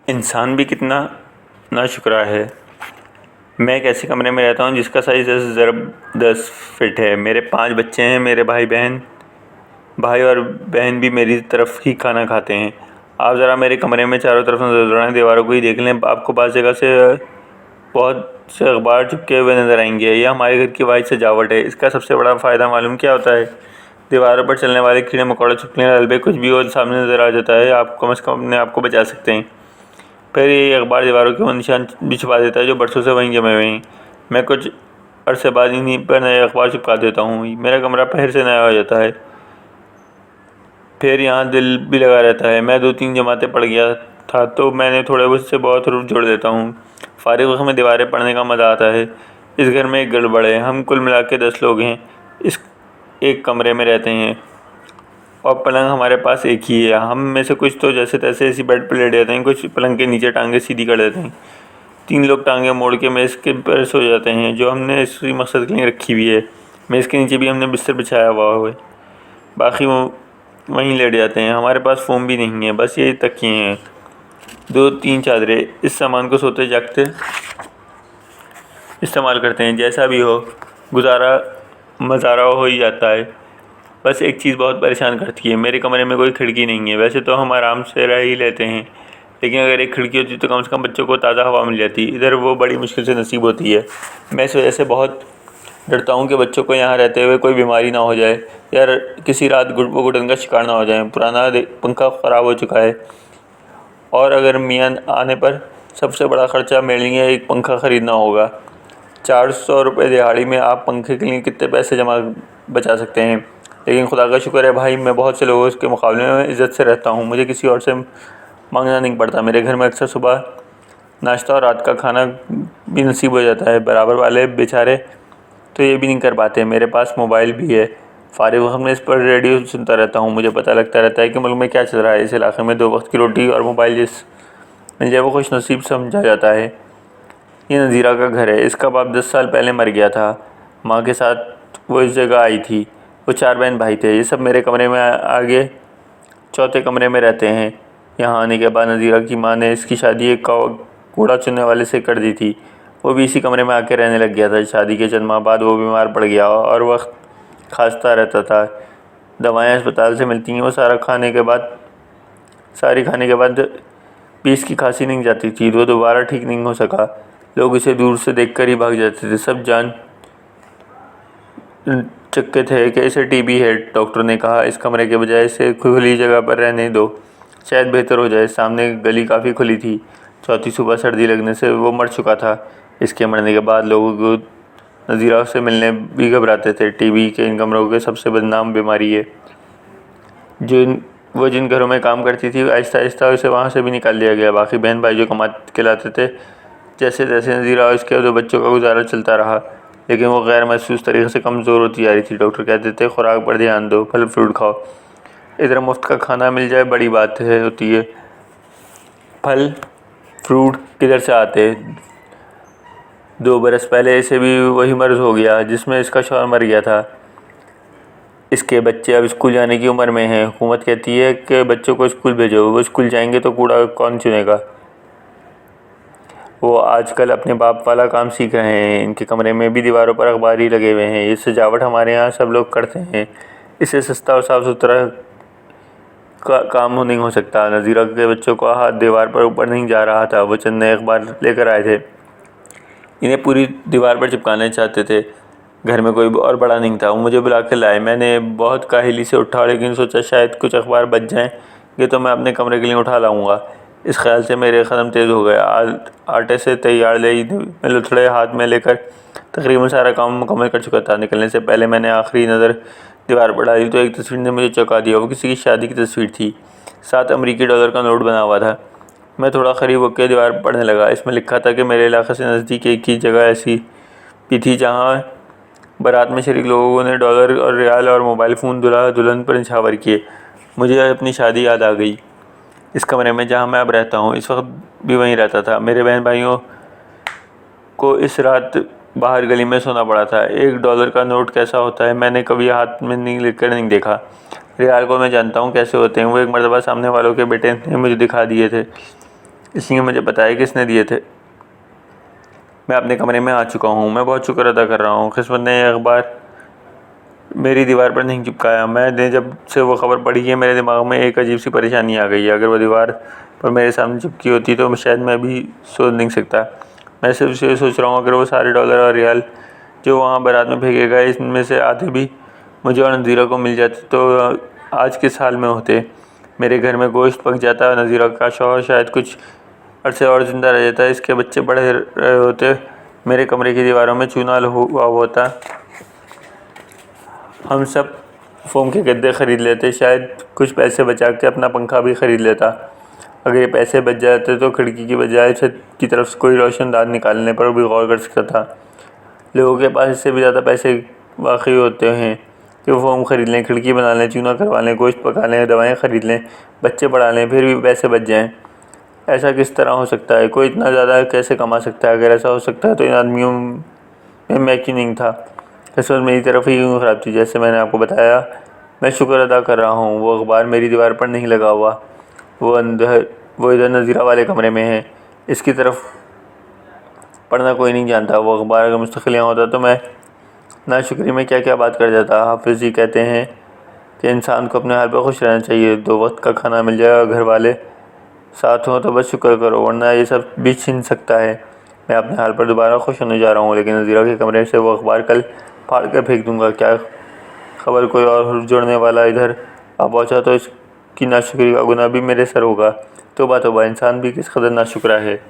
इंसान भी कितना नाशुक्रा है। मैं एक ऐसे कमरे में रहता हूँ जिसका साइज़ 10 फीट है। मेरे 5 बच्चे हैं। मेरे भाई और बहन भी मेरी तरफ ही खाना खाते हैं। आप ज़रा मेरे कमरे में चारों तरफ नज़र दौड़ाएं, दीवारों को ही देख लें, आपको पास जगह से बहुत से अखबार चिपके हुए नज़र आएंगे। यह हमारे घर की वाइट सजावट है। इसका सबसे बड़ा फ़ायदा मालूम क्या होता है? दीवारों पर चलने वाले कीड़े मकोड़े, छिपकलियाँ, ललबे, कुछ भी हो सामने नज़र आ जाता है। आप कम से कम अपने आप को बचा सकते हैं। फिर ये अखबार दीवारों के वो निशान भी छुपा देता है जो बरसों से वहीं जमे हुए हैं। मैं कुछ अरसे बाद इन्हीं पर नए अखबार चिपका देता हूँ। मेरा कमरा फिर से नया हो जाता है। फिर यहाँ दिल भी लगा रहता है। मैं 2-3 जमातें पढ़ गया था तो मैंने थोड़े बहुत से बहुत रूप जोड़ देता हूँ। फारिग वक्त में दीवारें पढ़ने का मज़ा आता है। इस घर में एक गड़बड़ है। हम कुल मिला के 10 लोग हैं। इस एक कमरे में रहते हैं और पलंग हमारे पास एक ही है। हम में से कुछ तो जैसे तैसे इसी बेड पर लेट जाते हैं, कुछ पलंग के नीचे टांगें सीधी कर देते हैं। 3 लोग टांगें मोड़ के मेज़ के पर सो जाते हैं जो हमने इसी मकसद के लिए रखी हुई है। मेज़ के नीचे भी हमने बिस्तर बिछाया हुआ है। बाकी वो वहीं लेट जाते हैं। हमारे पास फ़ोम भी नहीं है, बस यही तकिए हैं, 2-3 चादरें। इस सामान को सोते जागते इस्तेमाल करते हैं। जैसा भी हो, गुजारा मज़ारा हो ही जाता है। बस एक चीज़ बहुत परेशान करती है, मेरे कमरे में कोई खिड़की नहीं है। वैसे तो हम आराम से रह ही लेते हैं, लेकिन अगर एक खिड़की होती तो कम से कम बच्चों को ताज़ा हवा मिल जाती। इधर वो बड़ी मुश्किल से नसीब होती है। मैं इस वजह से बहुत डरता हूँ कि बच्चों को यहाँ रहते हुए कोई बीमारी ना हो जाए या किसी रात वो घुटन का शिकार ना हो जाए। पुराना पंखा ख़राब हो चुका है और अगर मियाँ आने पर सबसे बड़ा ख़र्चा मेरे लिए एक पंखा ख़रीदना होगा। 400 रुपये दिहाड़ी में आप पंखे के लिए कितने पैसे बचा सकते हैं? लेकिन खुदा का शुक्र है भाई, मैं बहुत से लोगों के मुकाबले में इज़्ज़त से रहता हूँ। मुझे किसी और से मांगना नहीं पड़ता। मेरे घर में अक्सर सुबह नाश्ता और रात का खाना भी नसीब हो जाता है। बराबर वाले बेचारे तो ये भी नहीं कर पाते। मेरे पास मोबाइल भी है। फारिग वक्त में इस पर रेडियो सुनता रहता हूँ। मुझे पता लगता रहता है कि मुल्क में क्या चल रहा है। इस इलाके में 2 वक्त की रोटी और मोबाइल जिस मिल जाए वो खुश नसीब समझा जाता है। ये नज़ीरा का घर है। इसका बाप 10 साल पहले मर गया था। माँ के साथ वो इस जगह आई थी। वो 4 बहन भाई थे। ये सब मेरे कमरे में आगे चौथे कमरे में रहते हैं। यहाँ आने के बाद नज़ीरा की माँ ने इसकी शादी एक कूड़ा चुनने वाले से कर दी थी। वो भी इसी कमरे में आके रहने लग गया था। शादी के चंद माह बाद वो बीमार पड़ गया और वक्त खांसता रहता था। दवाएं अस्पताल से मिलती हैं। वो सारी खाने के बाद भी इसकी खांसी नहीं जाती थी। वो दोबारा ठीक नहीं हो सका। लोग इसे दूर से देखकर ही भाग जाते थे। सब जान चक्के थे कि इसे टीबी है। डॉक्टर ने कहा इस कमरे के बजाय इसे खुली जगह पर रहने दो, शायद बेहतर हो जाए। सामने गली काफ़ी खुली थी। चौथी सुबह सर्दी लगने से वो मर चुका था। इसके मरने के बाद लोगों को नज़ीरा से मिलने भी घबराते थे। टीबी के इन कमरों के सबसे बदनाम बीमारी है। जिन घरों में काम करती थी आहिस्ता आहिस्ता उसे वहाँ से भी निकाल दिया गया। बाकी बहन भाई जो कमा के लाते थे, जैसे तैसे नज़ीरा और उसके 2 बच्चों का गुजारा चलता रहा। लेकिन वो गैर महसूस तरीके से कमज़ोर होती जा रही थी। डॉक्टर कहते थे खुराक पर ध्यान दो, फल फ्रूट खाओ। इधर मुफ्त का खाना मिल जाए बड़ी बात होती है। फल फ्रूट किधर से आते? 2 बरस पहले इसे भी वही मर्ज़ हो गया जिसमें इसका शौहर मर गया था। इसके बच्चे अब स्कूल जाने की उम्र में हैं। हुकूमत कहती है कि बच्चों को स्कूल भेजो। वो स्कूल जाएंगे तो कूड़ा कौन चुनेगा? वो आजकल अपने बाप वाला काम सीख रहे हैं। इनके कमरे में भी दीवारों पर अखबार ही लगे हुए हैं। ये सजावट हमारे यहाँ सब लोग करते हैं। इससे सस्ता और साफ़ सुथरा का काम नहीं हो सकता। नज़ीरा के बच्चों का हाथ दीवार पर ऊपर नहीं जा रहा था। वो चंद नए अखबार लेकर आए थे। इन्हें पूरी दीवार पर चिपकाना चाहते थे। घर में कोई और बड़ा नहीं था। वो मुझे बुला के लाए। मैंने बहुत काहली से उठा, लेकिन सोचा शायद कुछ अखबार बच जाएंगे तो मैं अपने कमरे के लिए उठा लाऊंगा। इस ख्याल से मेरे कदम तेज़ हो गए। आटे से तैयार मैं लुथड़े हाथ में लेकर तकरीबन सारा काम मुकम्मल कर चुका था। निकलने से पहले मैंने आखिरी नज़र दीवार पर डाली तो एक तस्वीर ने मुझे चौंका दिया। वो किसी की शादी की तस्वीर थी। 7 अमरीकी डॉलर का नोट बना हुआ था। मैं थोड़ा करीब होकर दीवार पर पढ़ने लगा। इसमें लिखा था कि मेरे इलाके से नज़दीक एक ही जगह ऐसी भी थी जहाँ बारात में शरीक लोगों ने डॉलर और रियाल और मोबाइल फ़ोन दूल्हा दुल्हन पर निछावर किए। मुझे अपनी शादी याद आ गई। इस कमरे में जहाँ मैं अब रहता हूँ, इस वक्त भी वहीं रहता था। मेरे बहन भाइयों को इस रात बाहर गली में सोना पड़ा था। $1 का नोट कैसा होता है मैंने कभी हाथ में लेकर नहीं देखा। रियाल को मैं जानता हूँ कैसे होते हैं। वो एक मरतबा सामने वालों के बेटे ने मुझे दिखा दिए थे। इसलिए मुझे बताया किसने दिए थे। मैं अपने कमरे में आ चुका हूँ। मैं बहुत शुक्र अदा कर रहा हूँ। किस्मत ने यह अखबार मेरी दीवार पर नहीं चिपकाया। मैंने जब से वो ख़बर पढ़ी है मेरे दिमाग में एक अजीब सी परेशानी आ गई है। अगर वो दीवार पर मेरे सामने चिपकी होती तो शायद मैं भी सोच नहीं सकता। मैं सिर्फ ये सोच रहा हूँ अगर वो सारे डॉलर और रियाल जो वहाँ बारात में फेंके गए इनमें से आधे भी मुझे और नज़ीरा को मिल जाते तो आज किस हाल में होते। मेरे घर में गोश्त पक जाता, नज़ीरा का शौहर शायद कुछ अरसे और ज़िंदा रह जाता, इसके बच्चे बड़े रहे होते, मेरे कमरे की दीवारों में चूना हुआ होता, हम सब फोम के गद्दे ख़रीद लेते, शायद कुछ पैसे बचा के अपना पंखा भी ख़रीद लेता। अगर ये पैसे बच जाते तो खिड़की की बजाय छत की तरफ से कोई रोशनदान निकालने पर भी गौर कर सकता था। लोगों के पास इससे भी ज़्यादा पैसे वाकई होते हैं कि वो फोम ख़रीद लें, खिड़की बना लें, चूना करवा लें, गोश्त पका लें, दवाएँ ख़रीद लें, बच्चे पढ़ा लें, फिर भी पैसे बच जाएँ। ऐसा किस तरह हो सकता है? कोई इतना ज़्यादा कैसे कमा सकता है? अगर ऐसा हो सकता है तो इन आदमियों में मैं क्यों नहीं था? किस्मत मेरी तरफ ही यूँ ख़राब थी। जैसे मैंने आपको बताया, मैं शुक्र अदा कर रहा हूँ वो अखबार मेरी दीवार पर नहीं लगा हुआ। वो इधर नज़ीरा वाले कमरे में है। इसकी तरफ पढ़ना कोई नहीं जानता। वो अखबार अगर मुस्तकिल यहाँ होता तो मैं नाशुक्री में क्या क्या बात कर जाता। हाफिज़ जी कहते हैं कि इंसान को अपने हाल पर खुश रहना चाहिए। 2 वक्त का खाना मिल जाए और घर वाले साथ हों तो बस शुक्र करो, वरना ये सब भी छिन सकता है। मैं अपने हाल पर दोबारा खुश होने जा रहा हूँ, लेकिन नज़ीरा के कमरे से वो अखबार कल फाड़ कर फेंक दूँगा। क्या खबर कोई और जुड़ने वाला इधर आ पहुँचा तो इसकी नाशुक्री का गुनाह भी मेरे सर होगा। तौबा तौबा, इंसान भी किस कदर नाशुक्रा है।